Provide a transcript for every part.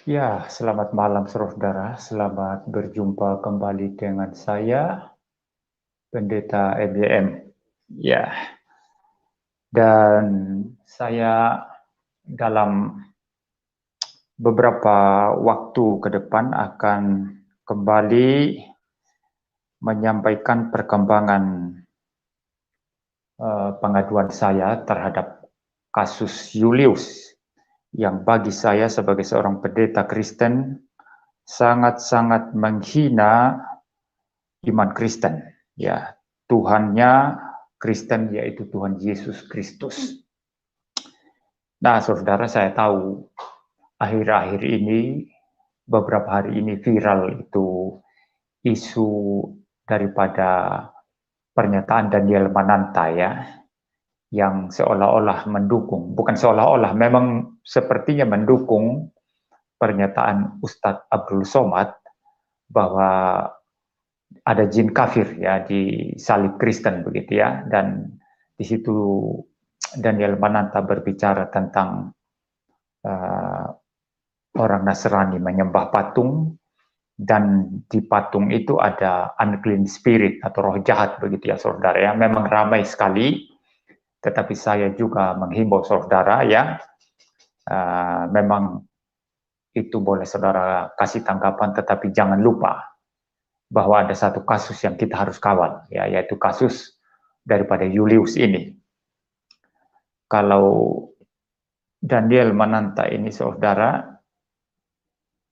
Ya, selamat malam saudara. Selamat berjumpa kembali dengan saya, Pendeta EBM. Ya, dan saya dalam beberapa waktu ke depan akan kembali menyampaikan perkembangan pengaduan saya terhadap kasus Julius yang bagi saya sebagai seorang pendeta Kristen sangat-sangat menghina iman Kristen, ya, Tuhannya Kristen yaitu Tuhan Yesus Kristus. Nah, saudara, saya tahu akhir-akhir ini, beberapa hari ini viral itu isu daripada pernyataan Daniel Mananta, ya, yang seolah-olah mendukung, bukan seolah-olah, memang sepertinya mendukung pernyataan Ustadz Abdul Somad bahwa ada jin kafir, ya, di salib Kristen begitu, ya, dan di situ Daniel Mananta berbicara tentang uh, orang Nasrani menyembah patung, dan di patung itu ada unclean spirit atau roh jahat begitu, ya saudara, ya. Memang ramai sekali, tetapi saya juga menghimbau saudara, ya, memang itu boleh saudara kasih tanggapan, tetapi jangan lupa bahwa ada satu kasus yang kita harus kawal, ya, yaitu kasus daripada Julius ini. Kalau Daniel Mananta ini saudara,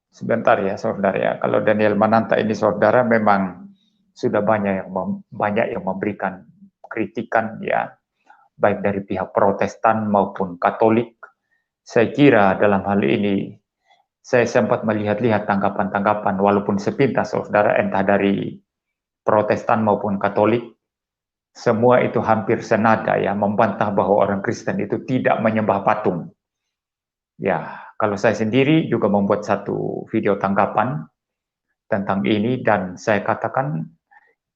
sebentar ya saudara, ya, kalau Daniel Mananta ini saudara memang sudah banyak yang memberikan kritikan, ya, baik dari pihak Protestan maupun Katolik. Saya kira dalam hal ini saya sempat melihat-lihat tanggapan-tanggapan walaupun sepintas saudara, entah dari Protestan maupun Katolik, semua itu hampir senada, ya, membantah bahwa orang Kristen itu tidak menyembah patung. Ya, kalau saya sendiri juga membuat satu video tanggapan tentang ini, dan saya katakan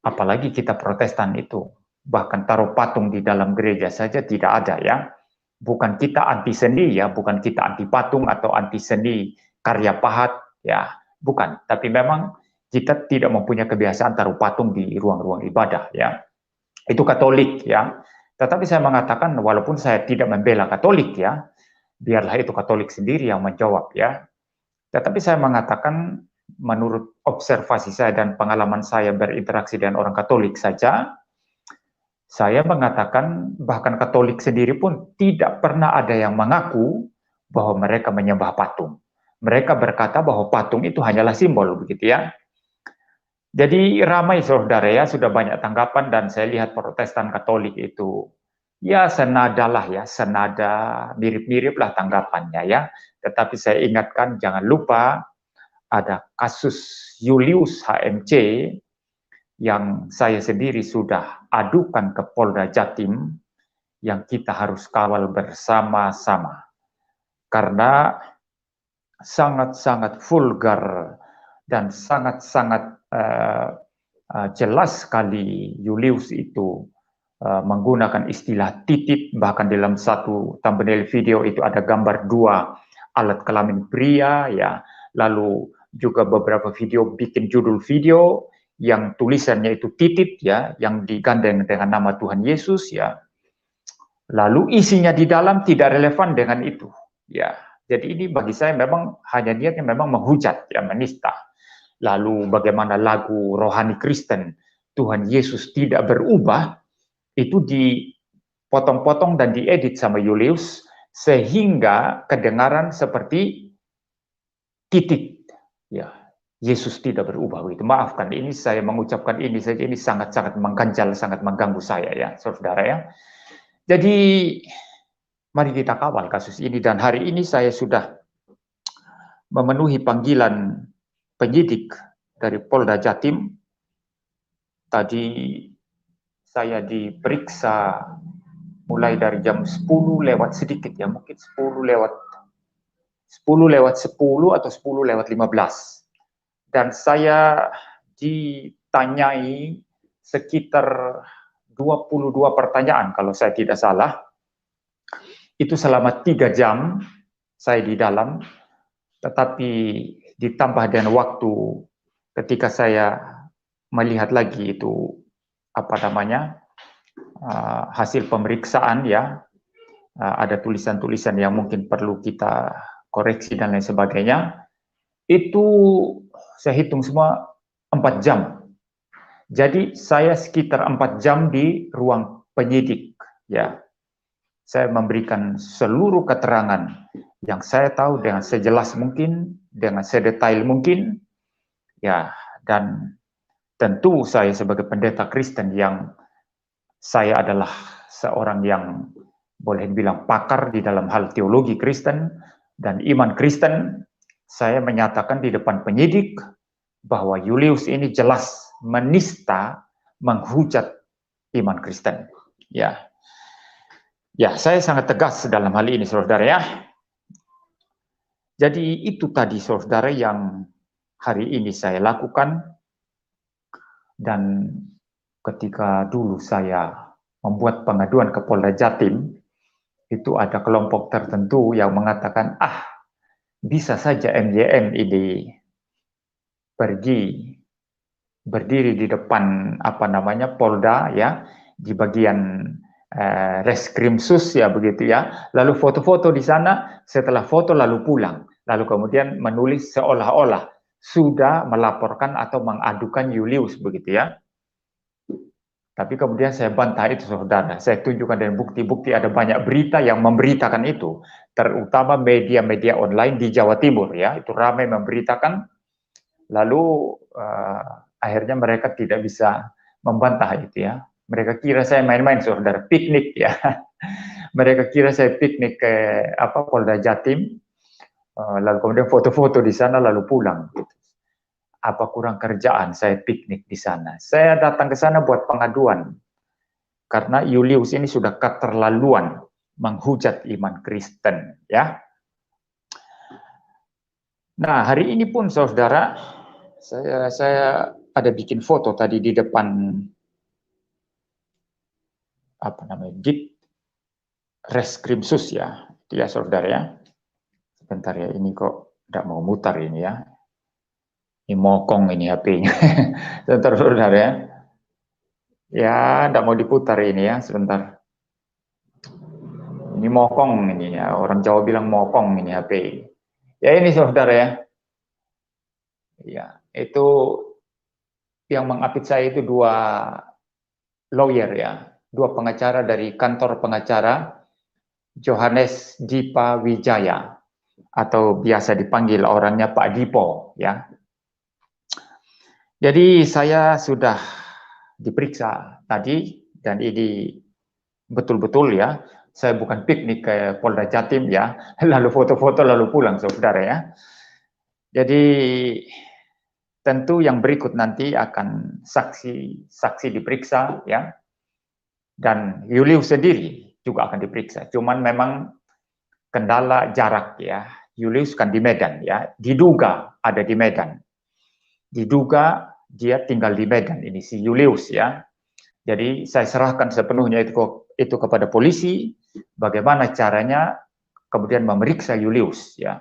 apalagi kita Protestan itu bahkan taruh patung di dalam gereja saja tidak ada, ya. Bukan kita anti seni, ya, bukan kita anti patung atau anti seni karya pahat, ya, bukan. Tapi memang kita tidak mempunyai kebiasaan taruh patung di ruang-ruang ibadah, ya. Itu Katolik, ya. Tetapi saya mengatakan walaupun saya tidak membela Katolik, ya, biarlah itu Katolik sendiri yang menjawab, ya. Tetapi saya mengatakan menurut observasi saya dan pengalaman saya berinteraksi dengan orang Katolik saja, saya mengatakan bahkan Katolik sendiri pun tidak pernah ada yang mengaku bahwa mereka menyembah patung. Mereka berkata bahwa patung itu hanyalah simbol, begitu, ya. Jadi ramai saudara, ya, sudah banyak tanggapan, dan saya lihat Protestan Katolik itu ya senada lah, ya, senada, mirip-mirip lah tanggapannya, ya. Tetapi saya ingatkan jangan lupa ada kasus Julius HMC yang saya sendiri sudah adukan ke Polda Jatim, yang kita harus kawal bersama-sama karena sangat-sangat vulgar dan sangat-sangat jelas sekali Julius itu menggunakan istilah titit. Bahkan dalam satu thumbnail video itu ada gambar dua alat kelamin pria, ya. Lalu juga beberapa video bikin judul video yang tulisannya itu titit, ya, yang digandeng dengan nama Tuhan Yesus, ya. Lalu isinya di dalam tidak relevan dengan itu, ya. Jadi ini bagi saya memang hanya niatnya memang menghujat, ya, menista. Lalu bagaimana lagu rohani Kristen Tuhan Yesus tidak berubah itu dipotong-potong dan diedit sama Julius sehingga kedengaran seperti titik, ya, Yesus tidak berubah begitu. Maafkan, ini saya mengucapkan ini saja, ini sangat-sangat mengganjal, sangat mengganggu saya, ya saudara, ya. Jadi mari kita kawal kasus ini, dan hari ini saya sudah memenuhi panggilan penyidik dari Polda Jatim. Tadi saya diperiksa mulai dari jam 10 lewat sedikit, ya, mungkin 10 lewat 10 atau 10 lewat 15. Dan saya ditanyai sekitar 22 pertanyaan kalau saya tidak salah. Itu selama 3 jam saya di dalam, Tetapi ditambah dengan waktu ketika saya melihat lagi itu hasil pemeriksaan ya, ada tulisan-tulisan yang mungkin perlu kita koreksi dan lain sebagainya, itu saya hitung semua 4 jam. Jadi saya sekitar 4 jam di ruang penyidik ya. Saya memberikan seluruh keterangan yang saya tahu dengan sejelas mungkin, dengan sedetail mungkin, ya, dan tentu saya sebagai pendeta Kristen yang saya adalah seorang yang boleh dibilang pakar di dalam hal teologi Kristen dan iman Kristen, saya menyatakan di depan penyidik bahwa Julius ini jelas menista, menghujat iman Kristen. Ya, ya, saya sangat tegas dalam hal ini, saudara ya. Jadi itu tadi saudara yang hari ini saya lakukan, dan ketika dulu saya membuat pengaduan ke Polda Jatim, itu ada kelompok tertentu yang mengatakan, bisa saja MJM ini pergi berdiri di depan Polda ya, di bagian Reskrimsus ya begitu ya, lalu foto-foto di sana, setelah foto lalu pulang, lalu kemudian menulis seolah-olah sudah melaporkan atau mengadukan Julius begitu ya. Tapi kemudian saya bantah itu saudara, saya tunjukkan dengan bukti-bukti ada banyak berita yang memberitakan itu, terutama media-media online di Jawa Timur ya, itu ramai memberitakan, lalu akhirnya mereka tidak bisa membantah itu ya. Mereka kira saya main-main saudara, piknik ya. Mereka kira saya piknik ke Polda Jatim, lalu kemudian foto-foto di sana lalu pulang. Apa kurang kerjaan saya piknik di sana? Saya datang ke sana buat pengaduan karena Julius ini sudah keterlaluan menghujat iman Kristen ya. Nah, hari ini pun saudara, saya ada bikin foto tadi di depan Dit Reskrimsus ya, dia saudara ya. Sebentar ya, ini kok tidak mau mutar ini ya. Ini mokong ini HP-nya. Sebentar saudara ya. Ya, tidak mau diputar ini ya, sebentar. Ini mokong ini ya, orang Jawa bilang mokong ini HP. Ya ini saudara ya. Ya, itu yang mengapit saya itu 2 lawyer ya, 2 pengacara dari kantor pengacara Johannes Dipa Wijaya, atau biasa dipanggil orangnya Pak Dipo ya. Jadi saya sudah diperiksa tadi, dan ini betul-betul ya, saya bukan piknik ke Polda Jatim ya, lalu foto-foto lalu pulang saudara ya. Jadi tentu yang berikut nanti akan saksi diperiksa ya, dan Julius sendiri juga akan diperiksa. Cuman memang kendala jarak ya. Julius kan di Medan ya, diduga ada di Medan. Diduga dia tinggal di Medan ini si Julius ya. Jadi saya serahkan sepenuhnya itu kepada polisi, bagaimana caranya kemudian memeriksa Julius ya.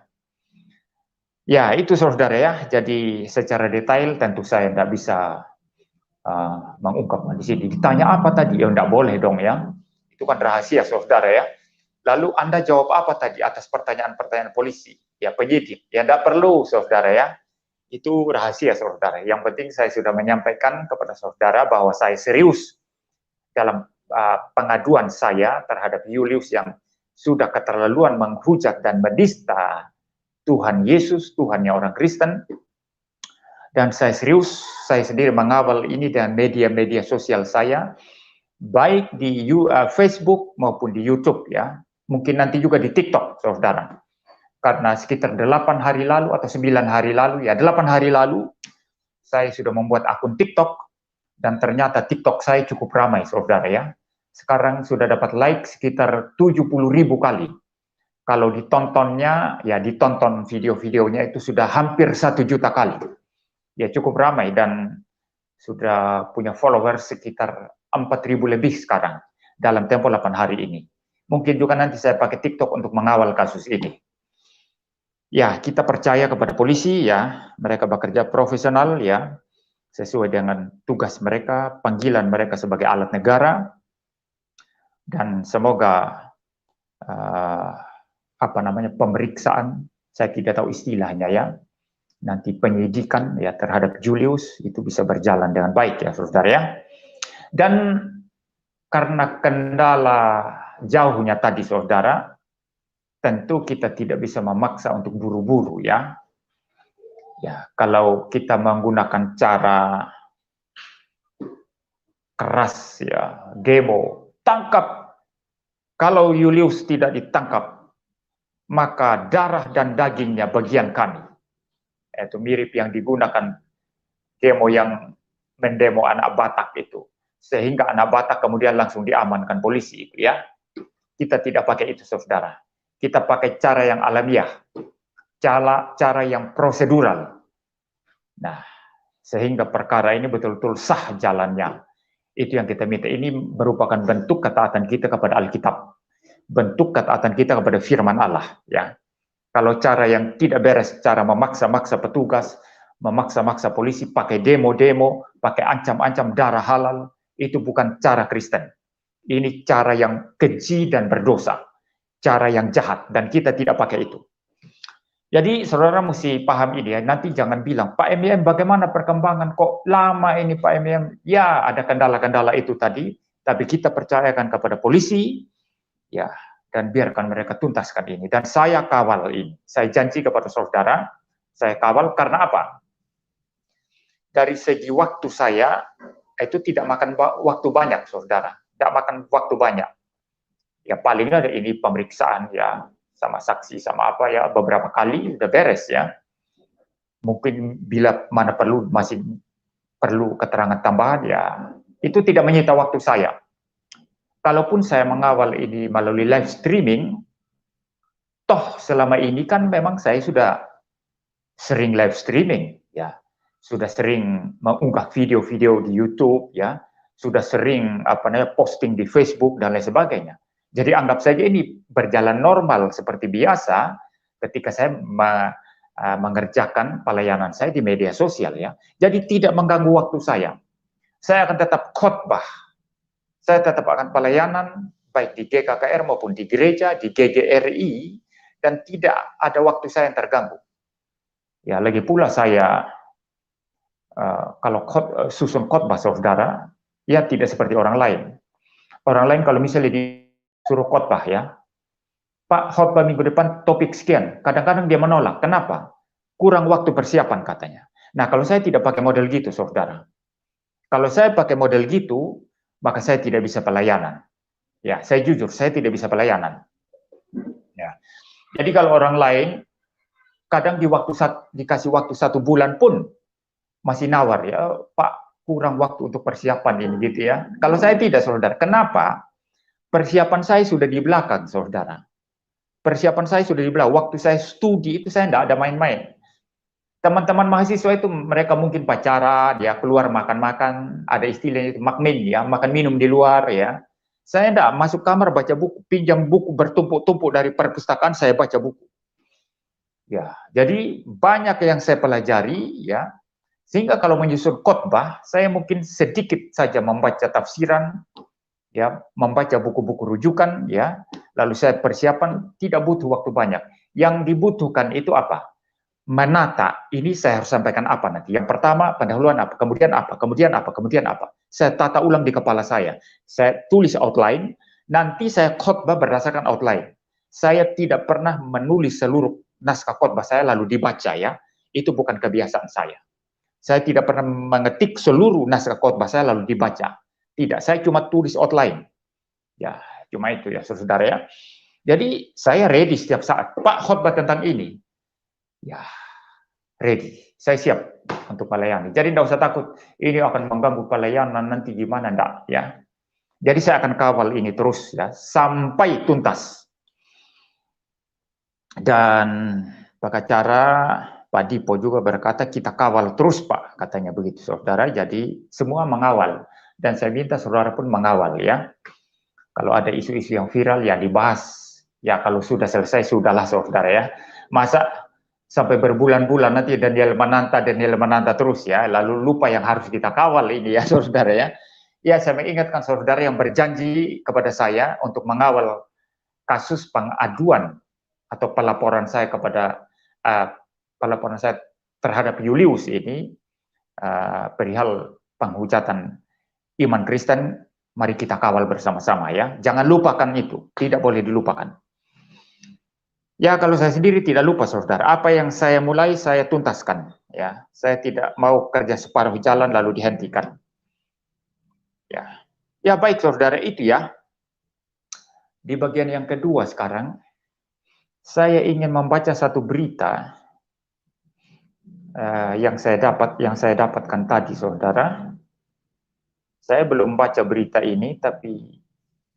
Ya itu saudara ya. Jadi secara detail tentu saya tidak bisa mengungkapkan di sini. Ditanya apa tadi? Ya tidak boleh dong ya. Itu kan rahasia saudara ya. Lalu Anda jawab apa tadi atas pertanyaan-pertanyaan polisi? Ya penyidik. Ya tidak perlu saudara ya. Itu rahasia saudara. Yang penting saya sudah menyampaikan kepada saudara bahwa saya serius dalam pengaduan saya terhadap Julius yang sudah keterlaluan menghujat dan menista Tuhan Yesus, Tuhannya orang Kristen. Dan saya serius, saya sendiri mengawal ini dengan media-media sosial saya, baik di Facebook maupun di YouTube ya. Mungkin nanti juga di TikTok, saudara. Karena sekitar 8 hari lalu atau 9 hari lalu, ya 8 hari lalu, saya sudah membuat akun TikTok, dan ternyata TikTok saya cukup ramai, saudara ya. Sekarang sudah dapat like sekitar 70.000 kali. Kalau ditontonnya, ya ditonton video-videonya itu sudah hampir 1 juta kali. Ya cukup ramai, dan sudah punya followers sekitar 4.000 lebih sekarang dalam tempo 8 hari ini. Mungkin juga nanti saya pakai TikTok untuk mengawal kasus ini. Ya, kita percaya kepada polisi ya, mereka bekerja profesional ya, sesuai dengan tugas mereka, panggilan mereka sebagai alat negara, dan semoga pemeriksaan, saya tidak tahu istilahnya ya, nanti penyidikan ya terhadap Julius itu bisa berjalan dengan baik ya saudara ya. Dan karena kendala jauhnya tadi saudara, tentu kita tidak bisa memaksa untuk buru-buru ya. Ya, kalau kita menggunakan cara keras ya, demo, tangkap. Kalau Julius tidak ditangkap, maka darah dan dagingnya bagian kami. Itu mirip yang digunakan demo yang mendemo anak Batak itu. Sehingga anak Batak kemudian langsung diamankan polisi itu ya. Kita tidak pakai itu saudara. Kita pakai cara yang alamiah. Cara yang prosedural. Nah, sehingga perkara ini betul-betul sah jalannya. Itu yang kita minta. Ini merupakan bentuk ketaatan kita kepada Alkitab. Bentuk ketaatan kita kepada firman Allah ya. Kalau cara yang tidak beres, cara memaksa-maksa petugas, memaksa-maksa polisi, pakai demo-demo, pakai ancam-ancam darah halal, itu bukan cara Kristen. Ini cara yang keji dan berdosa, cara yang jahat, dan kita tidak pakai itu. Jadi saudara mesti paham ini ya, nanti jangan bilang, Pak MIM bagaimana perkembangan, kok lama ini Pak MIM? Ya ada kendala-kendala itu tadi, tapi kita percayakan kepada polisi, ya, dan biarkan mereka tuntaskan ini. Dan saya kawal ini. Saya janji kepada saudara, saya kawal karena apa? Dari segi waktu saya, itu tidak makan waktu banyak, saudara. Tidak makan waktu banyak. Ya paling ada ini pemeriksaan ya, sama saksi, sama apa ya, beberapa kali udah beres ya. Mungkin bila mana perlu, masih perlu keterangan tambahan ya, itu tidak menyita waktu saya. Kalaupun saya mengawal ini melalui live streaming, toh selama ini kan memang saya sudah sering live streaming, ya, sudah sering mengunggah video-video di YouTube, ya, sudah sering posting di Facebook dan lain sebagainya. Jadi anggap saja ini berjalan normal seperti biasa ketika saya mengerjakan pelayanan saya di media sosial, ya. Jadi tidak mengganggu waktu saya. Saya akan tetap khotbah. Saya tetap akan pelayanan, baik di GKKR maupun di gereja, di GGRI, dan tidak ada waktu saya yang terganggu. Ya, lagi pula saya, kalau susun khotbah saudara, ya tidak seperti orang lain. Orang lain kalau misalnya disuruh khotbah ya, Pak khotbah minggu depan topik sekian, kadang-kadang dia menolak. Kenapa? Kurang waktu persiapan katanya. Nah, kalau saya tidak pakai model gitu saudara. Kalau saya pakai model gitu, maka saya tidak bisa pelayanan. Ya, saya jujur, saya tidak bisa pelayanan. Ya. Jadi kalau orang lain, kadang dikasih waktu 1 bulan pun masih nawar ya, Pak kurang waktu untuk persiapan ini gitu ya. Kalau saya tidak saudara, kenapa? Persiapan saya sudah di belakang saudara. Persiapan saya sudah di belakang. Waktu saya studi itu saya tidak ada main-main. Teman-teman mahasiswa itu mereka mungkin pacaran, ya keluar makan-makan, ada istilahnya itu makmin ya, makan minum di luar ya. Saya tidak masuk kamar baca buku, pinjam buku bertumpuk-tumpuk dari perpustakaan, saya baca buku. Ya, jadi banyak yang saya pelajari ya, sehingga kalau menyusun khotbah, saya mungkin sedikit saja membaca tafsiran, ya, membaca buku-buku rujukan, ya, lalu saya persiapan, tidak butuh waktu banyak. Yang dibutuhkan itu apa? Menata, ini saya harus sampaikan apa nanti. Yang pertama, pendahuluan apa, kemudian apa, kemudian apa, kemudian apa. Saya tata ulang di kepala saya. Saya tulis outline, nanti saya khotbah berdasarkan outline. Saya tidak pernah menulis seluruh naskah khotbah saya lalu dibaca ya. Itu bukan kebiasaan saya. Saya tidak pernah mengetik seluruh naskah khotbah saya lalu dibaca. Tidak, saya cuma tulis outline. Ya, cuma itu ya, saudara ya. Jadi saya ready setiap saat. Pak, khotbah tentang ini. Ya, ready. Saya siap untuk melayani. Jadi tidak usah takut, ini akan mengganggu pelayanan nanti gimana, enggak ya. Jadi saya akan kawal ini terus ya, sampai tuntas. Dan pengacara Pak Dipo juga berkata, kita kawal terus Pak, katanya begitu saudara. Jadi semua mengawal. Dan saya minta saudara pun mengawal ya. Kalau ada isu-isu yang viral ya dibahas. Ya kalau sudah selesai, sudahlah saudara ya. Masa sampai berbulan-bulan nanti Daniel Mananta terus ya, lalu lupa yang harus kita kawal ini ya saudara ya. Ya, saya mengingatkan saudara yang berjanji kepada saya untuk mengawal kasus pengaduan atau pelaporan saya kepada pelaporan saya terhadap Julius ini perihal penghujatan iman Kristen, mari kita kawal bersama-sama ya. Jangan lupakan itu, tidak boleh dilupakan. Ya, kalau saya sendiri tidak lupa saudara, apa yang saya mulai saya tuntaskan ya. Saya tidak mau kerja separuh jalan lalu dihentikan. Ya. Ya baik saudara, itu ya. Di bagian yang kedua sekarang saya ingin membaca satu berita yang saya dapatkan tadi saudara. Saya belum baca berita ini, tapi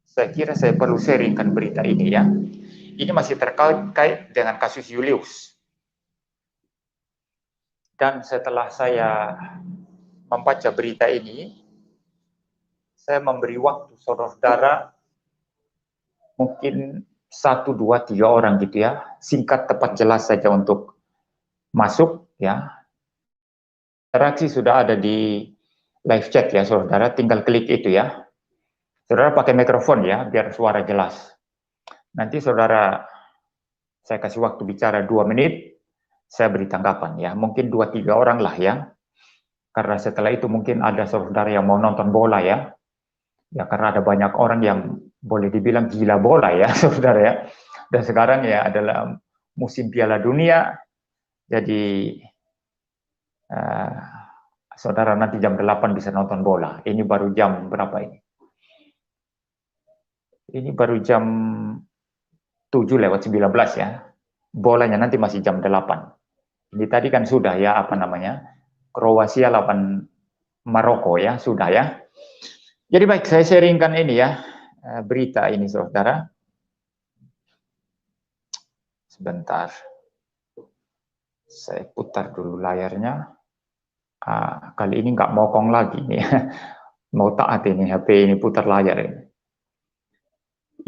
saya kira saya perlu sharingkan berita ini ya. Ini masih terkait dengan kasus Julius. Dan setelah saya membaca berita ini, saya memberi waktu saudara mungkin 1, 2, 3 orang gitu ya. Singkat, tepat, jelas saja untuk masuk ya. Interaksi sudah ada di live chat ya saudara, tinggal klik itu ya. Saudara pakai mikrofon ya, biar suara jelas. Nanti saudara, saya kasih waktu bicara 2 menit, saya beri tanggapan ya, mungkin 2-3 orang lah ya. Karena setelah itu mungkin ada saudara yang mau nonton bola ya. Ya karena ada banyak orang yang boleh dibilang gila bola ya saudara ya. Dan sekarang ya adalah musim Piala Dunia, jadi saudara nanti jam 8 bisa nonton bola. Ini baru jam berapa ini? Ini baru jam 7:19 ya. Bolanya nanti masih jam 8. Ini tadi kan sudah ya, apa namanya, Kroasia lawan Maroko ya, sudah ya. Jadi baik, saya sharingkan ini ya, berita ini saudara. Sebentar. Saya putar dulu layarnya. Kali ini nggak mokong lagi nih. Mau taat ini HP ini putar layar ini.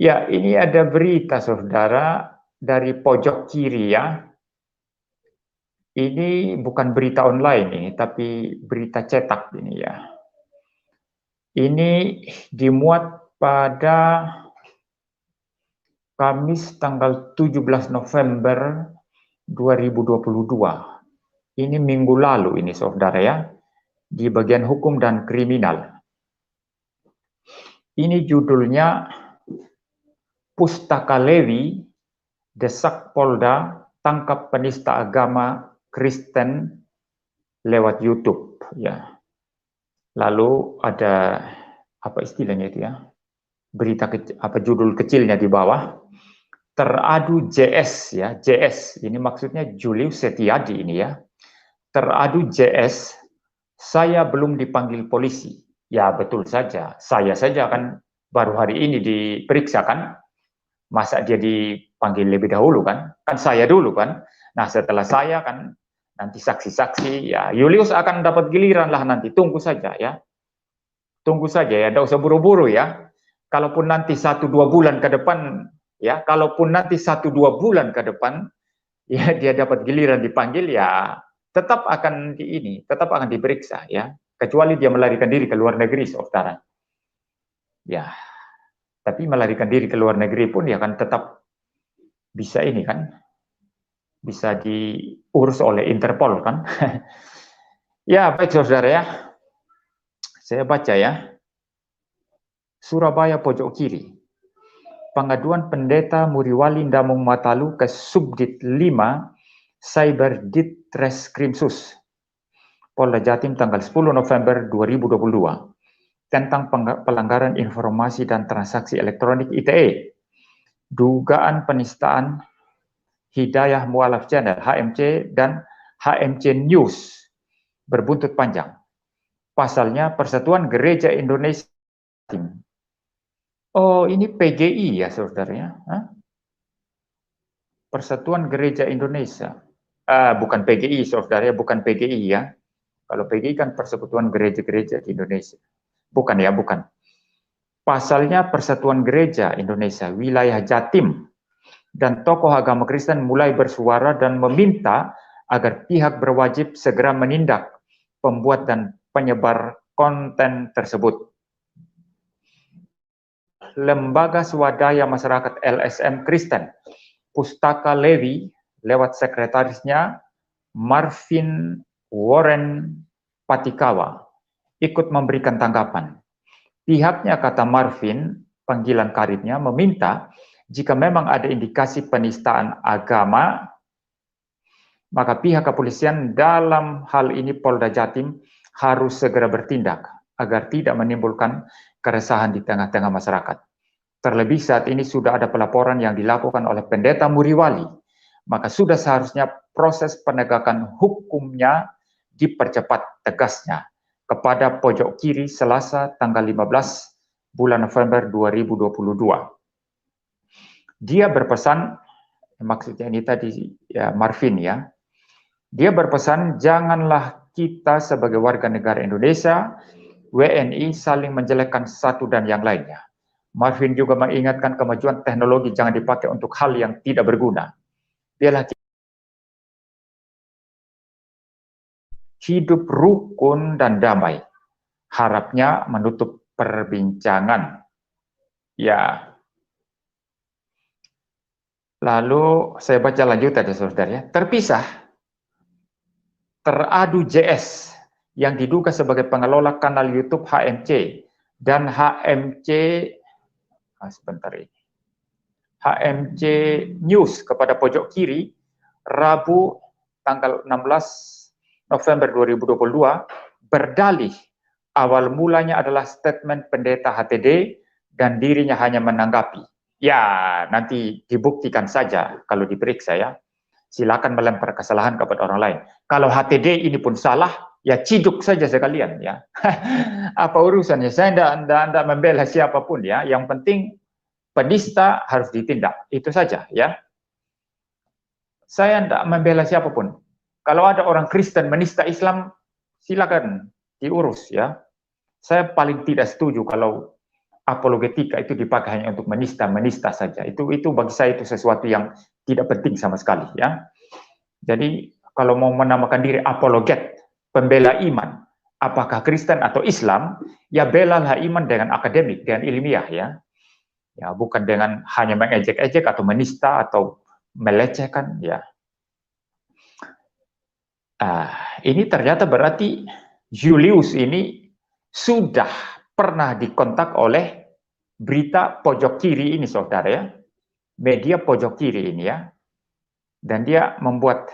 Ya, ini ada berita saudara dari pojok kiri ya. Ini bukan berita online ini, tapi berita cetak ini ya. Ini dimuat pada Kamis tanggal 17 November 2022. Ini minggu lalu ini saudara ya, di bagian hukum dan kriminal. Ini judulnya Pustaka Lewi, desak Polda tangkap penista agama Kristen lewat YouTube ya. Lalu ada apa istilahnya itu ya? Berita judul kecilnya di bawah. Teradu JS ya, JS ini maksudnya Julius Setiadi ini ya. Teradu JS, saya belum dipanggil polisi. Ya betul saja, saya saja kan baru hari ini diperiksa kan. Masa dia dipanggil lebih dahulu kan? Kan saya dulu kan. Nah setelah saya kan nanti saksi-saksi ya. Julius akan dapat giliran lah nanti. Tunggu saja ya. Tunggu saja ya. Tidak usah buru-buru ya. Kalaupun nanti 1-2 bulan ke depan ya. Kalaupun nanti 1-2 bulan ke depan ya dia dapat giliran dipanggil ya. Tetap akan tetap akan diperiksa ya. Kecuali dia melarikan diri ke luar negeri saudara. Ya. Tapi melarikan diri ke luar negeri pun ya kan tetap bisa ini kan, bisa diurus oleh Interpol kan. Ya baik saudara ya, saya baca ya. Surabaya pojok kiri, pengaduan pendeta Muriwali Damung Matalu ke Subdit 5 Cyber Ditreskrimsus Polda Jatim tanggal 10 November 2022. Tentang pelanggaran informasi dan transaksi elektronik ITE, dugaan penistaan Hidayah Mualaf Channel HMC dan HMC News berbuntut panjang. Pasalnya Persatuan Gereja Indonesia. Oh, ini PGI ya saudaranya? Persatuan Gereja Indonesia. Bukan PGI saudara, bukan PGI ya. Kalau PGI kan Persekutuan Gereja-Gereja di Indonesia. Bukan ya, bukan. Pasalnya Persatuan Gereja Indonesia, wilayah Jatim, dan tokoh agama Kristen mulai bersuara dan meminta agar pihak berwajib segera menindak pembuat dan penyebar konten tersebut. Lembaga Swadaya Masyarakat LSM Kristen, Pustaka Lewi, lewat sekretarisnya Marvin Warren Patikawa, ikut memberikan tanggapan. Pihaknya, kata Marvin, panggilan karibnya, meminta jika memang ada indikasi penistaan agama, maka pihak kepolisian, dalam hal ini Polda Jatim, harus segera bertindak agar tidak menimbulkan keresahan di tengah-tengah masyarakat. Terlebih saat ini sudah ada pelaporan yang dilakukan oleh Pendeta Muriwali, maka sudah seharusnya proses penegakan hukumnya dipercepat, tegasnya, kepada pojok kiri Selasa tanggal 15 bulan November 2022. Dia berpesan, maksudnya ini tadi ya Marvin ya, dia berpesan janganlah kita sebagai warga negara Indonesia, WNI saling menjelekkan satu dan yang lainnya. Marvin juga mengingatkan kemajuan teknologi jangan dipakai untuk hal yang tidak berguna. Biarlah hidup rukun dan damai. Harapnya menutup perbincangan. Ya. Lalu saya baca lanjutan ya saudara ya. Terpisah. Teradu JS yang diduga sebagai pengelola kanal YouTube HMC dan HMC sebentar ini. HMC News kepada pojok kiri Rabu tanggal 16 November 2022 berdalih awal mulanya adalah statement pendeta HTD dan dirinya hanya menanggapi. Ya, nanti dibuktikan saja kalau diperiksa ya. Silakan melempar kesalahan kepada orang lain. Kalau HTD ini pun salah, ya ciduk saja sekalian ya. Apa urusannya? Saya tidak membela siapapun ya. Yang penting penista harus ditindak. Itu saja ya. Saya tidak membela siapapun. Kalau ada orang Kristen menista Islam, silakan diurus ya. Saya paling tidak setuju kalau apologetika itu dipakai hanya untuk menista saja. Itu bagi saya itu sesuatu yang tidak penting sama sekali ya. Jadi kalau mau menamakan diri apologet, pembela iman, apakah Kristen atau Islam, ya belalah iman dengan akademik, dengan ilmiah ya. Ya bukan dengan hanya mengejek-ejek atau menista atau melecehkan ya. Ini ternyata berarti Julius ini sudah pernah dikontak oleh berita pojok kiri ini saudara ya, media pojok kiri ini ya, dan dia membuat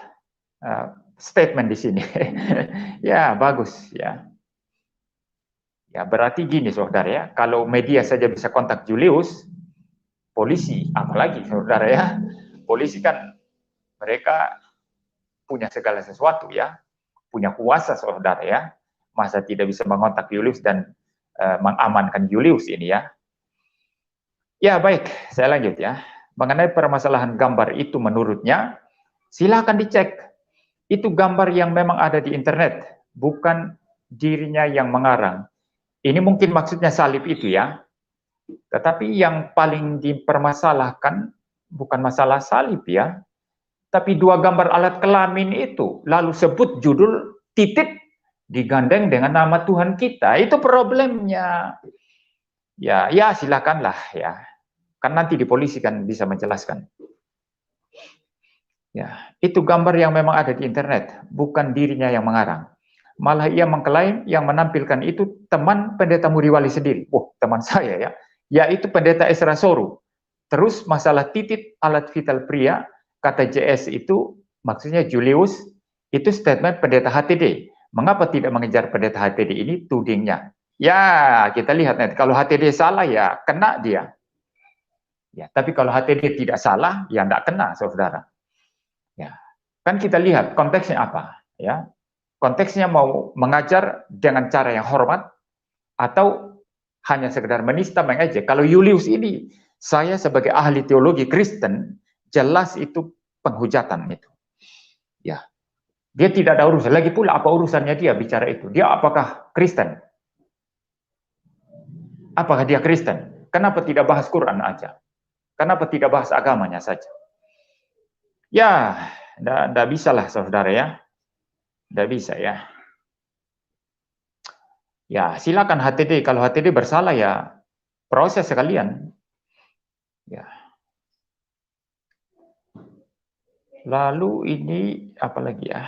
statement di sini. Ya bagus ya. Ya berarti gini saudara ya, kalau media saja bisa kontak Julius, polisi apalagi saudara ya, polisi kan mereka punya segala sesuatu ya, punya kuasa saudara ya, masa tidak bisa mengontak Julius dan mengamankan Julius ini ya. Ya baik, saya lanjut ya. Mengenai permasalahan gambar itu menurutnya, silakan dicek. Itu gambar yang memang ada di internet, bukan dirinya yang mengarang. Ini mungkin maksudnya salib itu ya. Tetapi yang paling dipermasalahkan bukan masalah salib ya, tapi dua gambar alat kelamin itu, lalu sebut judul titik digandeng dengan nama Tuhan kita, itu problemnya. Ya silakanlah ya. Kan nanti di polisi kan bisa menjelaskan. Ya, itu gambar yang memang ada di internet, bukan dirinya yang mengarang. Malah ia mengklaim yang menampilkan itu teman pendeta Muriwali sendiri. Teman saya ya. Yaitu pendeta Esra Soru. Terus masalah titik alat vital pria, kata JS itu, maksudnya Julius, itu statement pendeta HTD. Mengapa tidak mengejar pendeta HTD ini tudingnya? Ya, kita lihat nanti. Kalau HTD salah, ya kena dia. Ya, tapi kalau HTD tidak salah, ya tidak kena, saudara. Ya, kan kita lihat konteksnya apa. Ya, konteksnya mau mengajar dengan cara yang hormat, atau hanya sekedar menista, mengejek. Kalau Julius ini, saya sebagai ahli teologi Kristen, jelas itu penghujatan itu. Ya, dia tidak ada urusan. Lagi pula apa urusannya dia bicara itu? Dia apakah Kristen? Apakah dia Kristen? Kenapa tidak bahas Quran aja? Kenapa tidak bahas agamanya saja? Ya, nggak bisa lah saudara ya, nggak bisa ya. Ya silakan HTD, kalau HTD bersalah ya proses sekalian. Ya. Lalu ini apa lagi ya?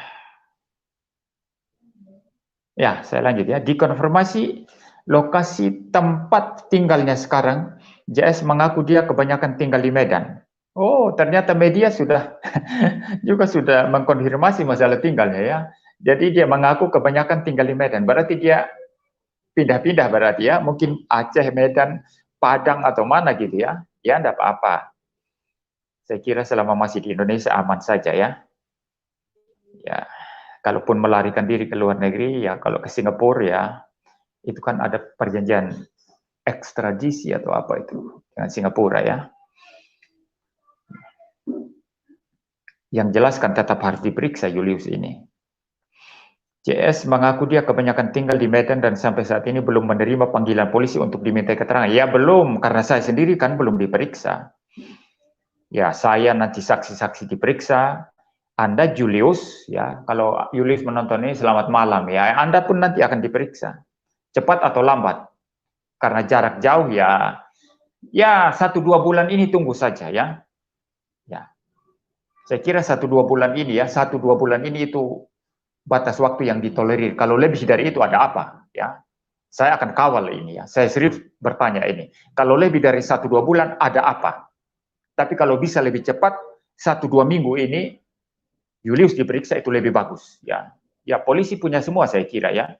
Ya, saya lanjut ya. Dikonfirmasi lokasi tempat tinggalnya sekarang, JS mengaku dia kebanyakan tinggal di Medan. Oh, ternyata media sudah juga sudah mengkonfirmasi masalah tinggalnya ya. Jadi dia mengaku kebanyakan tinggal di Medan. Berarti dia pindah-pindah berarti ya. Mungkin Aceh, Medan, Padang atau mana gitu ya. Ya, enggak apa-apa. Saya kira selama masih di Indonesia aman saja ya. Ya, kalaupun melarikan diri ke luar negeri ya, kalau ke Singapura ya itu kan ada perjanjian ekstradisi atau apa itu dengan Singapura ya. Yang jelas kan tetap harus diperiksa Julius ini. JS mengaku dia kebanyakan tinggal di Medan dan sampai saat ini belum menerima panggilan polisi untuk diminta keterangan. Ya belum, karena saya sendiri kan belum diperiksa. Ya saya nanti saksi-saksi diperiksa. Anda Julius, ya kalau Julius menonton ini selamat malam ya. Anda pun nanti akan diperiksa. Cepat atau lambat. Karena jarak jauh ya, ya 1-2 bulan ini tunggu saja ya. Ya, saya kira 1-2 bulan ini ya, 1-2 bulan ini itu batas waktu yang ditolerir. Kalau lebih dari itu ada apa? Ya, saya akan kawal ini ya. Saya serius bertanya ini. Kalau lebih dari 1-2 bulan ada apa? Tapi kalau bisa lebih cepat, 1-2 minggu ini Julius diperiksa itu lebih bagus ya. Ya polisi punya semua saya kira ya.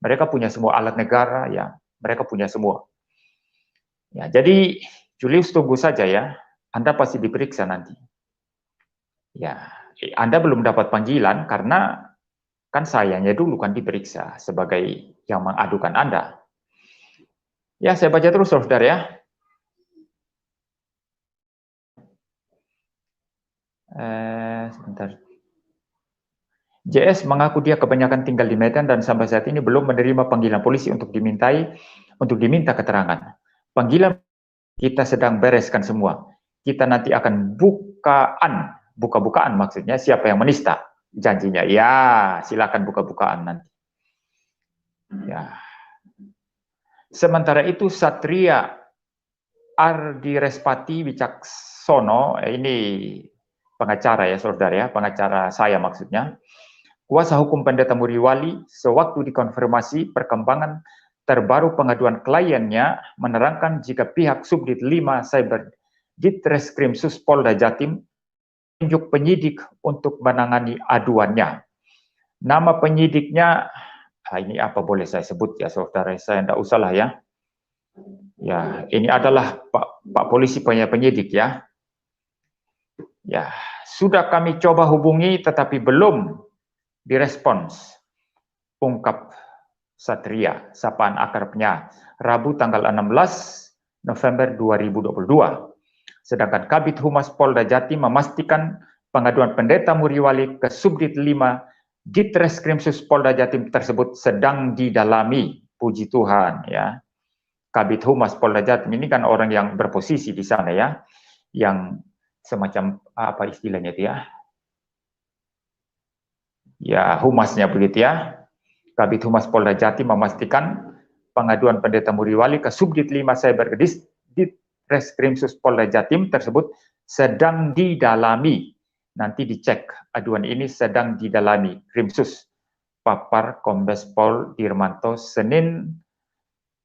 Mereka punya semua alat negara ya. Mereka punya semua. Ya, jadi Julius tunggu saja ya. Anda pasti diperiksa nanti. Ya, Anda belum dapat panggilan karena kan sayangnya dulu kan diperiksa sebagai yang mengadukan Anda. Ya, saya baca terus saudara ya. Sebentar. JS mengaku dia kebanyakan tinggal di Medan dan sampai saat ini belum menerima panggilan polisi untuk diminta keterangan. Panggilan kita sedang bereskan semua. Kita nanti akan buka-bukaan maksudnya siapa yang menista janjinya. Ya, silakan buka-bukaan nanti. Ya. Sementara itu Satria Ardi Respati Wicaksono, ini pengacara ya saudara ya, pengacara saya maksudnya. Kuasa hukum Pendeta Muriwali sewaktu dikonfirmasi perkembangan terbaru pengaduan kliennya menerangkan jika pihak Subdit 5 Cyber Ditreskrimsus Polda Jatim menunjuk penyidik untuk menangani aduannya. Nama penyidiknya, ini apa boleh saya sebut ya saudara, saya tidak usah lah ya. Ya, ini adalah Pak Polisi penyidik ya. Ya, sudah kami coba hubungi tetapi belum direspons, ungkap Satria, sapaan akrabnya, Rabu tanggal 16 November 2022. Sedangkan Kabid Humas Polda Jatim memastikan pengaduan Pendeta Muriwali ke Subdit 5 Ditreskrimsus Polda Jatim tersebut sedang didalami. Puji Tuhan ya. Kabid Humas Polda Jatim ini kan orang yang berposisi di sana ya, yang semacam apa istilahnya itu ya, ya humasnya begitu ya. Kabid Humas Polda Jatim memastikan pengaduan Pendeta Muriwali ke Subdit 5 Cyber Ditreskrimsus Polda Jatim tersebut sedang didalami. Nanti dicek, aduan ini sedang didalami. Krimsus, papar Kombes Pol Dirmanto, Senin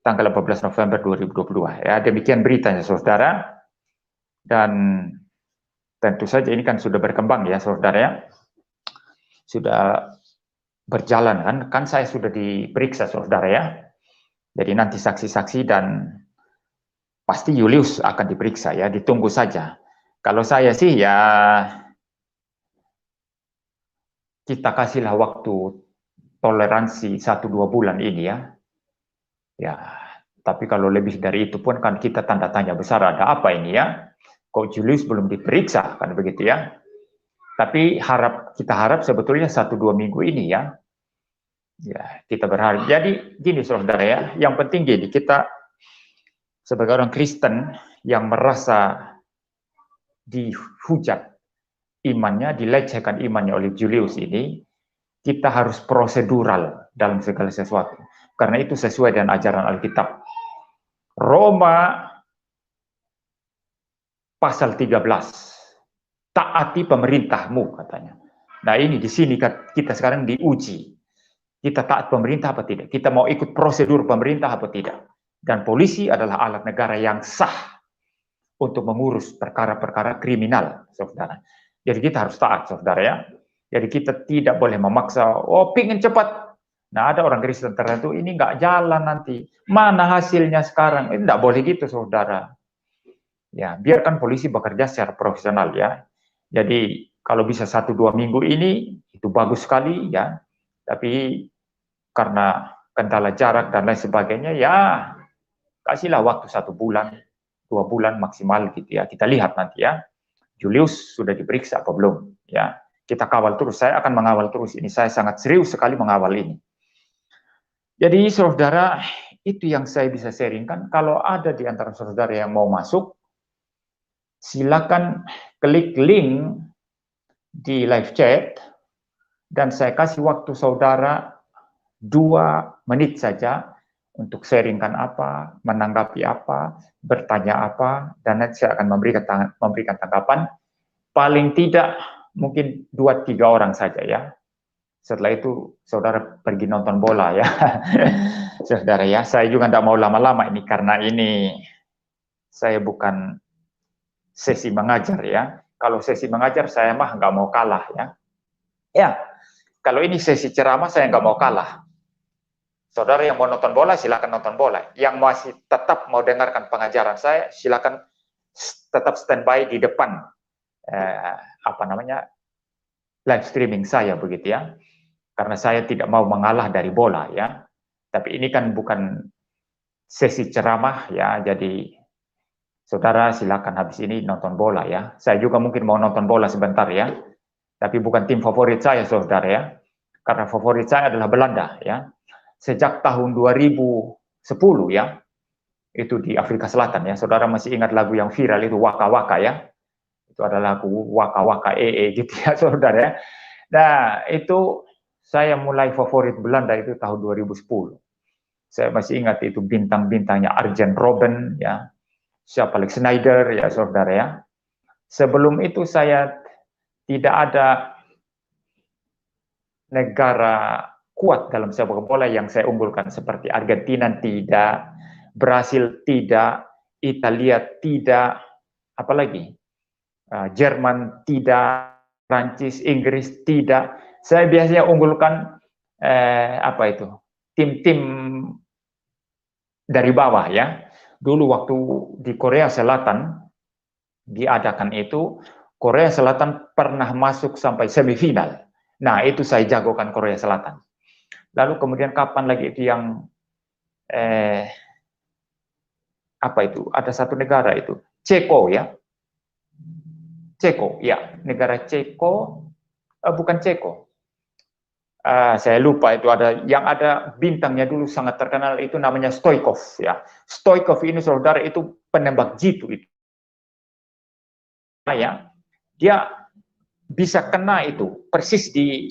tanggal 14 November 2022. Ya, demikian beritanya saudara. Dan tentu saja ini kan sudah berkembang ya saudara ya. Sudah berjalan kan saya sudah diperiksa saudara ya. Jadi nanti saksi-saksi dan pasti Julius akan diperiksa ya, ditunggu saja. Kalau saya sih ya kita kasihlah waktu toleransi 1-2 bulan ini ya. Ya, tapi kalau lebih dari itu pun kan kita tanda tanya besar, ada apa ini ya? Kok Julius belum diperiksa kan begitu ya? Tapi kita harap sebetulnya 1-2 minggu ini ya. Ya, kita berharap. Jadi gini saudara ya, yang penting gini, kita sebagai orang Kristen yang merasa dihujat, imannya, dilecehkan imannya oleh Julius ini, kita harus prosedural dalam segala sesuatu. Karena itu sesuai dengan ajaran Alkitab. Roma pasal 13. Taati pemerintahmu, katanya. Nah, ini di sini kita sekarang diuji. Kita taat pemerintah apa tidak? Kita mau ikut prosedur pemerintah apa tidak? Dan polisi adalah alat negara yang sah untuk mengurus perkara-perkara kriminal, saudara. Jadi kita harus taat, saudara ya. Jadi kita tidak boleh memaksa, oh pingin cepat. Nah, ada orang Kristen tertentu, ini nggak jalan nanti. Mana hasilnya sekarang? Ini nggak boleh gitu, saudara. Ya, biarkan polisi bekerja secara profesional ya. Jadi kalau bisa 1-2 minggu ini, itu bagus sekali ya. Tapi karena kendala jarak dan lain sebagainya, ya kasihlah waktu 1 bulan, 2 bulan maksimal gitu ya. Kita lihat nanti ya. Julius sudah diperiksa apa belum? Ya, kita kawal terus. Saya akan mengawal terus ini. Saya sangat serius sekali mengawal ini. Jadi saudara, itu yang saya bisa sharingkan. Kalau ada di antara saudara yang mau masuk, silakan klik link di live chat dan saya kasih waktu saudara 2 menit saja untuk sharingkan apa, menanggapi apa, bertanya apa, dan nanti saya akan memberikan tanggapan. Paling tidak mungkin 2-3 orang saja ya. Setelah itu saudara pergi nonton bola ya. Saudara ya, saya juga tidak mau lama-lama ini karena ini saya bukan sesi mengajar ya. Kalau sesi mengajar saya mah nggak mau kalah ya. Ya, kalau ini sesi ceramah saya nggak mau kalah. Saudara yang mau nonton bola silakan nonton bola. Yang masih tetap mau dengarkan pengajaran saya silakan tetap standby di depan live streaming saya begitu ya. Karena saya tidak mau mengalah dari bola ya. Tapi ini kan bukan sesi ceramah ya. Jadi saudara silakan habis ini nonton bola ya. Saya juga mungkin mau nonton bola sebentar ya. Tapi bukan tim favorit saya saudara ya. Karena favorit saya adalah Belanda ya. Sejak tahun 2010 ya. Itu di Afrika Selatan ya. Saudara masih ingat lagu yang viral itu Waka Waka ya. Itu adalah lagu Waka Waka gitu ya saudara ya. Nah, itu saya mulai favorit Belanda itu tahun 2010. Saya masih ingat itu bintang-bintangnya Arjen Robben ya. Siapa Alex Snyder ya saudara ya. Sebelum itu saya tidak ada negara kuat dalam sepak bola yang saya unggulkan seperti Argentina tidak, Brasil tidak, Italia tidak, apalagi Jerman tidak, Prancis, Inggris tidak. Saya biasanya unggulkan tim-tim dari bawah ya. Dulu waktu di Korea Selatan diadakan itu, Korea Selatan pernah masuk sampai semifinal. Nah, itu saya jagokan Korea Selatan. Lalu kemudian kapan lagi itu yang ada satu negara itu, Ceko ya. Ceko, ya, negara Ceko, bukan Ceko. Saya lupa itu yang ada bintangnya dulu sangat terkenal itu namanya Stoichkov ya. Stoichkov ini saudara itu penembak jitu itu. Ya, dia bisa kena itu persis di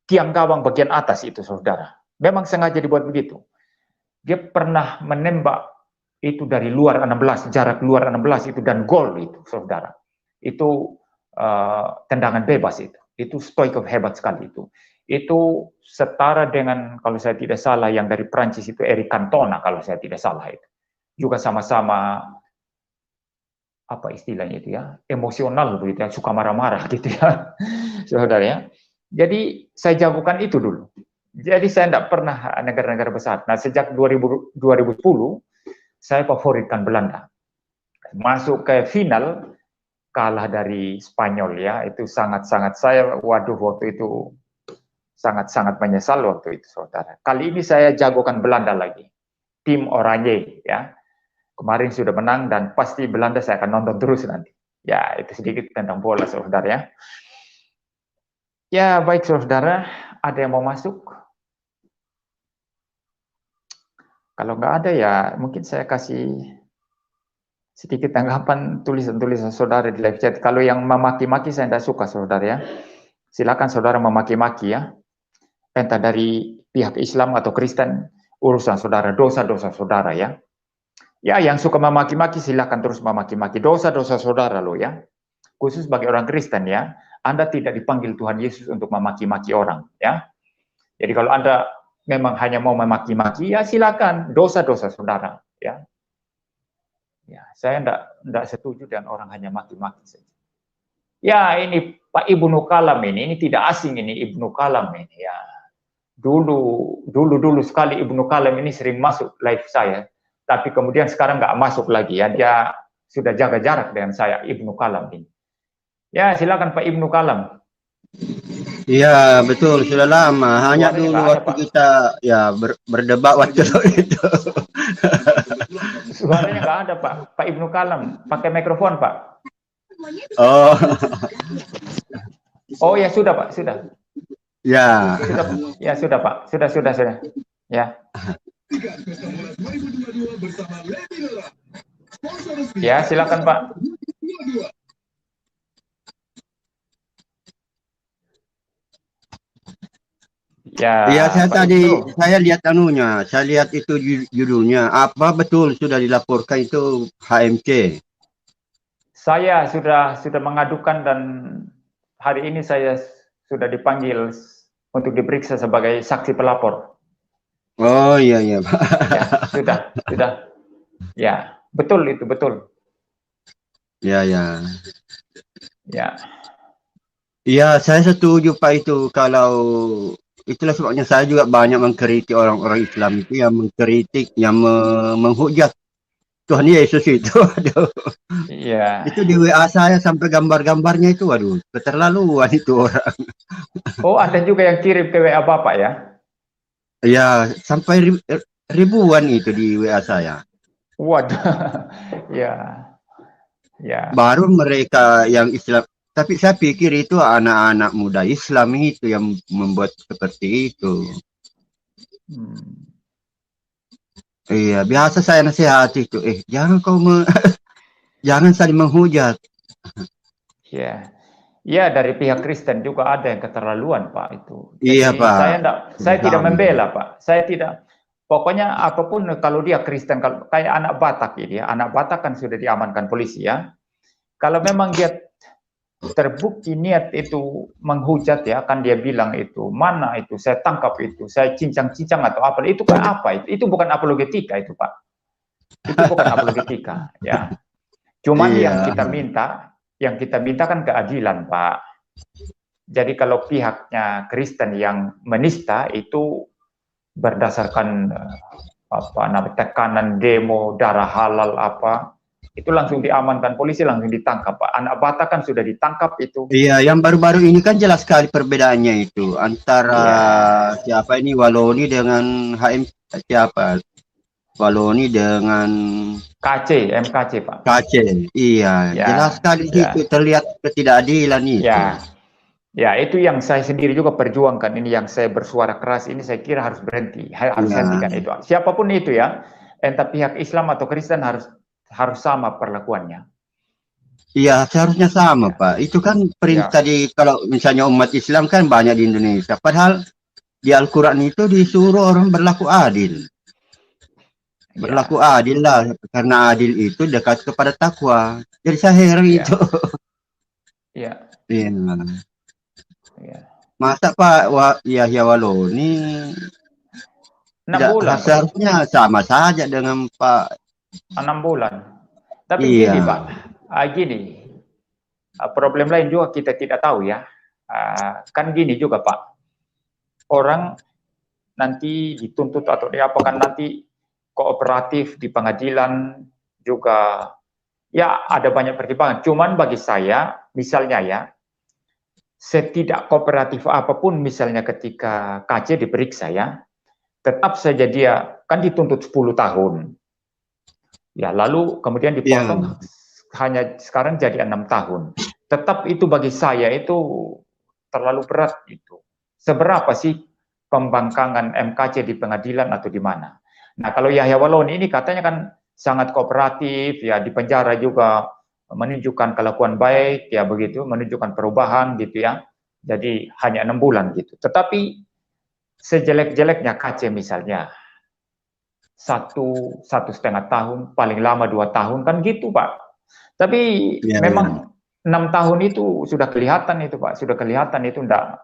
tiang gawang bagian atas itu saudara. Memang sengaja dibuat begitu. Dia pernah menembak itu dari luar 16, jarak luar 16 itu dan gol itu saudara. Itu tendangan bebas itu. Itu Stoichkov hebat sekali itu. Itu setara dengan kalau saya tidak salah yang dari Prancis itu Eric Cantona kalau saya tidak salah itu. Juga sama-sama apa istilahnya itu ya, emosional begitu ya, suka marah-marah gitu ya, saudara ya. Jadi saya jagokan itu dulu. Jadi saya tidak pernah negara-negara besar. Nah sejak 2010 saya favoritkan Belanda. Masuk ke final kalah dari Spanyol ya, itu sangat-sangat saya waktu itu sangat-sangat menyesal waktu itu saudara. Kali ini saya jagokan Belanda lagi. Tim Oranje ya. Kemarin sudah menang dan pasti Belanda saya akan nonton terus nanti. Ya, itu sedikit tentang bola, saudara ya. Ya, baik saudara, ada yang mau masuk? Kalau nggak ada ya mungkin saya kasih sedikit tanggapan tulisan-tulisan saudara di live chat. Kalau yang memaki-maki saya tidak suka saudara ya. Silakan saudara memaki-maki ya. Entah dari pihak Islam atau Kristen, urusan saudara, dosa-dosa saudara ya. Ya, yang suka memaki-maki silakan terus memaki-maki. Dosa-dosa saudara loh ya. Khusus bagi orang Kristen ya. Anda tidak dipanggil Tuhan Yesus untuk memaki-maki orang ya. Jadi kalau Anda memang hanya mau memaki-maki, ya silakan, dosa-dosa saudara ya. Ya, saya enggak setuju dengan orang hanya maki-maki saja. Ya, ini Pak Ibnu Kalam ini tidak asing ini Ibnu Kalam ini ya. Dulu sekali Ibnu Kalam ini sering masuk live saya, tapi kemudian sekarang nggak masuk lagi ya. Dia sudah jaga jarak dengan saya Ibnu Kalam ini. Ya, silakan Pak Ibnu Kalam. Iya, betul, sudah lama. Hanya dulu waktu kita ya berdebat waktu itu. Suaranya nggak ada, Pak. Pak Ibnu Kalam, pakai mikrofon, Pak. Oh. Oh ya sudah, Pak, sudah. Ya. Sudah, ya sudah, Pak. Sudah. Ya. Ya, silakan, Pak. Ya, saya lihat anunya, saya lihat itu judulnya. Apa betul sudah dilaporkan itu HMC? Saya sudah mengadukan dan hari ini saya sudah dipanggil untuk diperiksa sebagai saksi pelapor. Oh iya Pak. Ya, sudah. Ya, betul itu, betul. Ya. Iya, saya setuju Pak itu. Kalau itulah sebabnya saya juga banyak mengkritik orang-orang Islam itu yang mengkritik, yang menghujat Tuhan Yesus itu. Aduh. Iya. Itu di WA saya sampai gambar-gambarnya itu, waduh, keterlaluan itu orang. Oh, ada juga yang kirim ke WA Bapak ya? Ya, sampai ribuan itu di WA saya. Waduh, ya. Baru mereka yang Islam, tapi saya pikir itu anak-anak muda Islam itu yang membuat seperti itu. Iya, biasa saya nasihati itu, jangan jangan saling menghujat. Ya, dari pihak Kristen juga ada yang keterlaluan, Pak, itu. Jadi, iya, Pak. Saya tidak membela, Pak. Saya tidak. Pokoknya apapun kalau dia Kristen, kalau kayak anak Batak ini, anak Batak kan sudah diamankan polisi ya. Kalau memang dia terbukti niat itu menghujat ya, kan dia bilang itu, mana itu, saya tangkap itu, saya cincang-cincang atau apa, itu kan apa? Itu bukan apologetika itu, Pak. Itu bukan apologetika, ya. Cuman yang kita minta kan keadilan, Pak. Jadi kalau pihaknya Kristen yang menista itu berdasarkan tekanan demo darah halal itu langsung diamankan polisi, langsung ditangkap, Pak. Anak Batak kan sudah ditangkap itu. Iya, yang baru-baru ini kan jelas sekali perbedaannya itu antara siapa ini Waloni dengan siapa? Waloni dengan MKC, Pak. KC, iya, jelas sekali itu terlihat ketidakadilan itu. Ya, itu yang saya sendiri juga perjuangkan. Ini yang saya bersuara keras ini, saya kira harus berhenti, harus hentikan itu. Siapapun itu ya, entah pihak Islam atau Kristen harus sama perlakuannya. Iya, seharusnya sama, Pak. Itu kan perintah kalau misalnya umat Islam kan banyak di Indonesia. Padahal di Al-Quran itu disuruh orang berlaku adil. Berlaku adil lah, karena adil itu dekat kepada takwa. Jadi saya heran itu. Iya. Masa Pak Yahya Waloni 6 bulan. Seharusnya sama saja dengan Pak 6 bulan. Tapi gini, Pak. Gini. Problem lain juga kita tidak tahu ya. Kan gini juga, Pak. Orang nanti dituntut atau diapakan nanti kooperatif di pengadilan juga ya ada banyak pertimbangan. Cuman bagi saya, misalnya ya, setidak kooperatif apapun misalnya ketika KC diperiksa ya, tetap saja dia kan dituntut 10 tahun. Ya, lalu kemudian dipotong hanya sekarang jadi 6 tahun. Tetap itu bagi saya itu terlalu berat itu. Seberapa sih pembangkangan MKC di pengadilan atau di mana? Nah, kalau Yahya Waloni ini katanya kan sangat kooperatif, ya di penjara juga menunjukkan kelakuan baik, ya begitu, menunjukkan perubahan gitu ya. Jadi hanya 6 bulan gitu. Tetapi sejelek-jeleknya KC misalnya, 1,5 tahun, paling lama 2 tahun kan gitu Pak. Tapi Ya, ya. memang 6 tahun itu sudah kelihatan itu Pak, sudah kelihatan itu enggak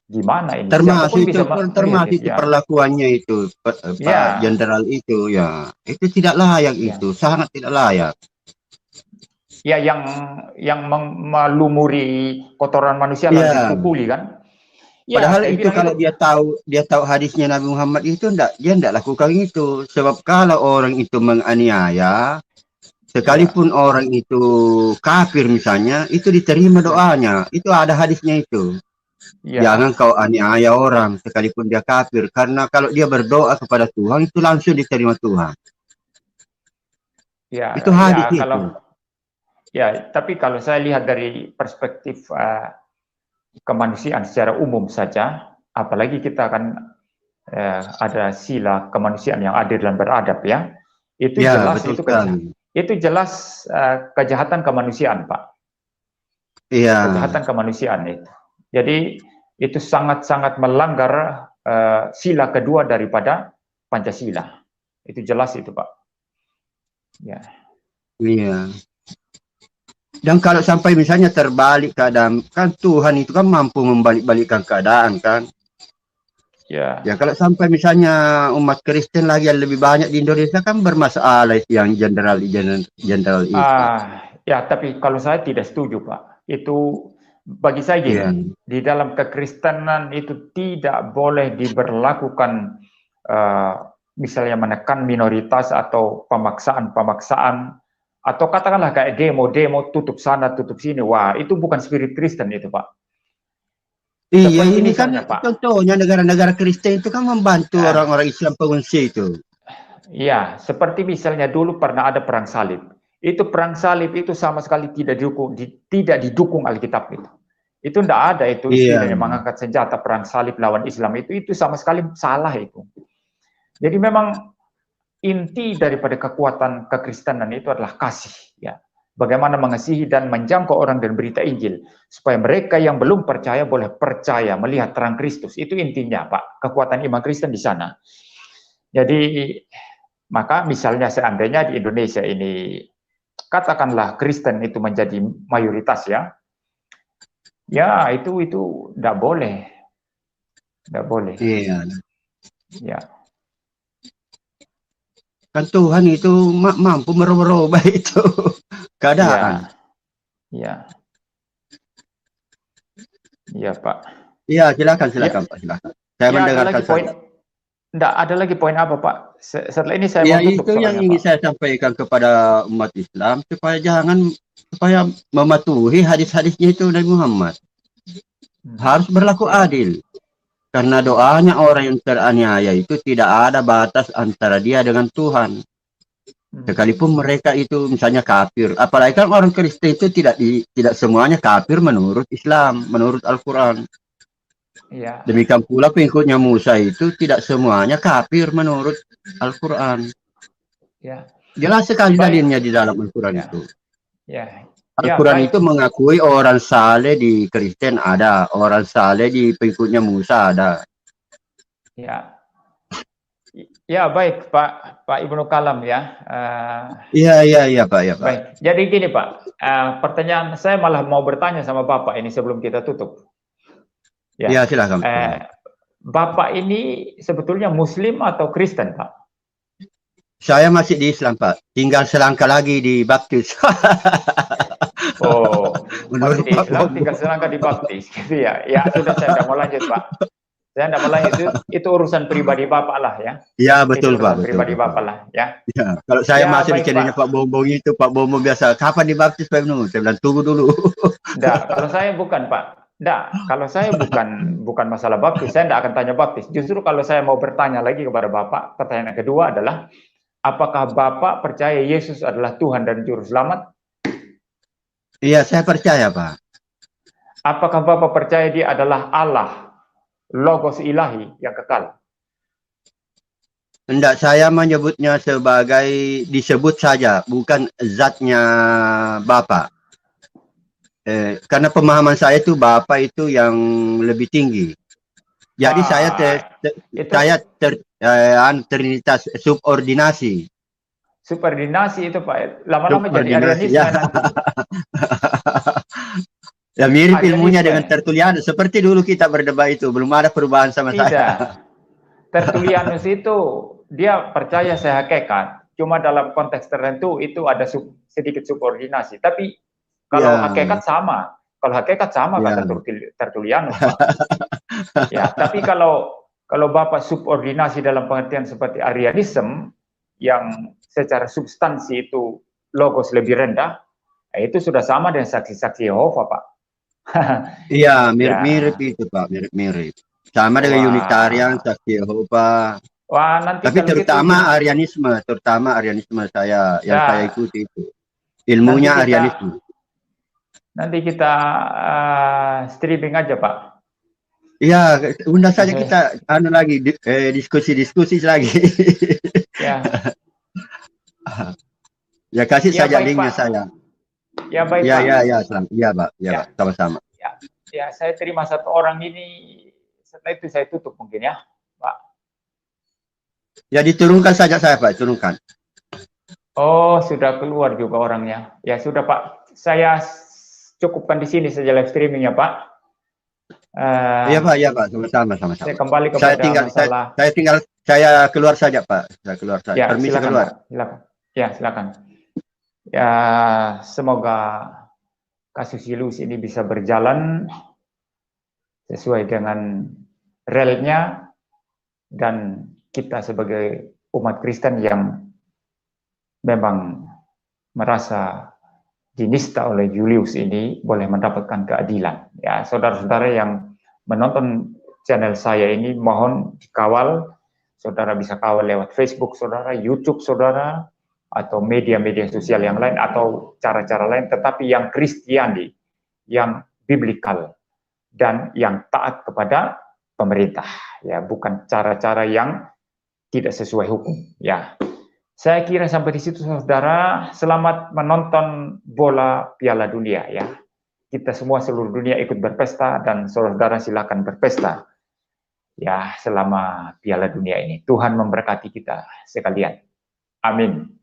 gimana ini, Termasuk siapapun itu, bisa melihat termasuk itu ya. perlakuannya itu, Pak Ya, Jenderal itu, ya. Itu tidak layak ya. itu, sangat tidak layak. Ya yang melumuri kotoran manusia lalu Ya, dipukuli kan. Ya, padahal saya itu bilang itu kalau dia tahu hadisnya Nabi Muhammad itu dia enggak lakukan itu. Sebab kalau orang itu menganiaya, ya, sekalipun orang itu kafir misalnya, itu diterima ya, doanya. Itu ada hadisnya itu. Jangan ya, kau aniaya orang sekalipun dia kafir. Karena kalau dia berdoa kepada Tuhan, itu langsung diterima Tuhan. ya, Itu ya hadis kalau itu. ya, tapi kalau saya lihat dari perspektif kemanusiaan secara umum saja, apalagi kita akan ada sila kemanusiaan yang adil dan beradab ya, itu Ya, jelas betul sekali. itu jelas kejahatan kemanusiaan Pak, Iya, kejahatan kemanusiaan itu. Jadi itu sangat-sangat melanggar sila kedua daripada Pancasila. Itu jelas itu Pak. Ya, iya. Dan kalau sampai misalnya terbalik keadaan, kan Tuhan itu kan mampu membalik-balikkan keadaan kan. ya. Ya kalau sampai misalnya umat Kristen lagi yang lebih banyak di Indonesia kan bermasalah yang jenderal itu. Ya, tapi kalau saya tidak setuju, Pak. Itu bagi saya Iya, gini, di dalam kekristenan itu tidak boleh diberlakukan uh, misalnya menekan minoritas atau pemaksaan-pemaksaan atau katakanlah kayak demo-demo tutup sana tutup sini. Wah, itu bukan spirit Kristen itu, Pak. iya Seperti ini kan misalnya, Pak. contohnya negara-negara Kristen itu kan membantu Uh, orang-orang Islam pengungsi itu. Ya, seperti misalnya dulu pernah ada perang salib. Itu perang salib itu sama sekali tidak didukung Alkitab itu. Itu tidak ada itu Iya, istilahnya mengangkat senjata perang salib lawan Islam itu sama sekali salah itu. Jadi memang inti daripada kekuatan kekristenan itu adalah kasih, ya. Bagaimana mengasihi dan menjangkau orang dan berita Injil supaya mereka yang belum percaya boleh percaya melihat terang Kristus. Itu intinya, Pak. Kekuatan iman Kristen di sana. Jadi maka misalnya seandainya di Indonesia ini katakanlah Kristen itu menjadi mayoritas ya, ya itu tidak boleh, iya. ya, Kan Tuhan itu mampu merubah itu keadaan. ya, ya, ya Pak, Iya, silakan, silakan ya, Pak, silakan. Saya ya ada mendengarkan lagi poin, saja. tidak ada lagi poin apa Pak? Setelah ini saya Ya, mau tutup itu yang soalnya ingin Pak. saya sampaikan kepada umat Islam supaya mematuhi hadis-hadisnya itu Nabi Muhammad. Harus berlaku Ya, adil. Karena doanya orang yang teraniaya itu tidak ada batas antara dia dengan Tuhan. Sekalipun mereka itu misalnya kafir. Apalagi kan orang Kristen itu tidak semuanya kafir menurut Islam, menurut Al-Quran. ya, Demikian pula pengikutnya Musa itu tidak semuanya kafir menurut Al-Quran. ya, Jelas sekali baik, dalilnya di dalam Al-Quran ya, itu. ya, ya Al-Quran baik, itu mengakui orang saleh di Kristen ada, orang saleh di pengikutnya Musa ada. ya. Ya baik Pak Ibnu Kalam ya. Iya, iya, iya Pak, ya Pak. Baik. Jadi gini Pak, pertanyaan saya malah mau bertanya sama Bapak ini sebelum kita tutup. Iya, Ya, silakan. Bapak ini sebetulnya Muslim atau Kristen Pak? Saya masih di Islam Pak, tinggal selangkah lagi di baptis. Oh, masih Menurut di Pak Islam, tinggal Bobo. selangkah dibaptis, gitu ya. Ya sudah saya tidak mau lanjut Pak. Saya tidak mau lanjut itu urusan pribadi Bapak lah ya. Iya, Itu betul Pak, urusan betul, pribadi Bapak betul. lah ya. Ya, kalau saya Ya masih di baik channelnya Pak Pak. Bobo itu, Pak Bobo biasa, kapan dibaptis Pak Ibnu? Saya bilang, tunggu dulu. Enggak, kalau saya bukan Pak. Enggak, kalau saya bukan masalah baptis, saya tidak akan tanya baptis. Justru kalau saya mau bertanya lagi kepada Bapak, pertanyaan yang kedua adalah, apakah Bapak percaya Yesus adalah Tuhan dan Juru Selamat? Iya, saya percaya Pak. Apakah Bapak percaya dia adalah Allah, Logos ilahi yang kekal? Hendak saya menyebutnya sebagai disebut saja, bukan zatnya Bapak. Karena pemahaman saya itu Bapak itu yang lebih tinggi. Jadi saya itu trinitas subordinasi. subordinasi itu Pak. Lama-lama jadi Subordinasi Arianisme ya. nanti. Ya mirip ilmunya dengan Arianisme. Tertullianus. Seperti dulu kita berdebat itu, belum ada perubahan sama Tidak. saya. Tertullianus itu dia percaya saya hakikat. Cuma dalam konteks tertentu itu ada sedikit subordinasi. Tapi kalau Ya, hakikat sama. Kalau hakikat sama ya. kata Tertullianus, Pak. Ya, tapi kalau Bapak subordinasi dalam pengertian seperti Arianisme yang secara substansi itu logos lebih rendah, itu sudah sama dengan saksi-saksi Yehova, Pak. Iya, mirip-mirip Ya, itu Pak, mirip-mirip. Sama dengan Unitarian, wah, Saksi Yehova. wah nanti Tapi kalau gitu terutama Arianisme saya yang saya ya ikuti itu. nanti Ilmunya kita Arianisme. streaming aja, Pak. Iya, undang saja kita lagi diskusi-diskusi lagi. Ya, Ya kasih ya saja baik linknya Pak. saya. Ya baik Ya, Pak. ya, iya Pak, Ya, sama-sama. ya, saya terima satu orang ini. Setelah itu saya tutup mungkin ya, Pak. Ya diturunkan saja saya Pak, turunkan. Oh, sudah keluar juga orangnya. Ya sudah Pak, saya cukupkan di sini saja live streamingnya Pak. Iya Pak, sama-sama. Saya kembali kepada masalah. Saya keluar saja Pak. Saya keluar saja. Ya, Permisi silakan keluar. Pak, silakan. Ya, silakan. Ya, semoga kasus Julius ini bisa berjalan sesuai dengan relnya dan kita sebagai umat Kristen yang memang merasa dinista oleh Julius ini boleh mendapatkan keadilan. Ya, saudara-saudara yang menonton channel saya ini mohon dikawal. Saudara bisa kawal lewat Facebook saudara, YouTube saudara, atau media-media sosial yang lain atau cara-cara lain, tetapi yang Kristiani, yang biblikal dan yang taat kepada pemerintah, ya, bukan cara-cara yang tidak sesuai hukum, ya. Saya kira sampai di situ saudara. Selamat menonton bola Piala Dunia ya. Kita semua seluruh dunia ikut berpesta dan saudara silakan berpesta. Ya, selama Piala Dunia ini. Tuhan memberkati kita sekalian. Amin.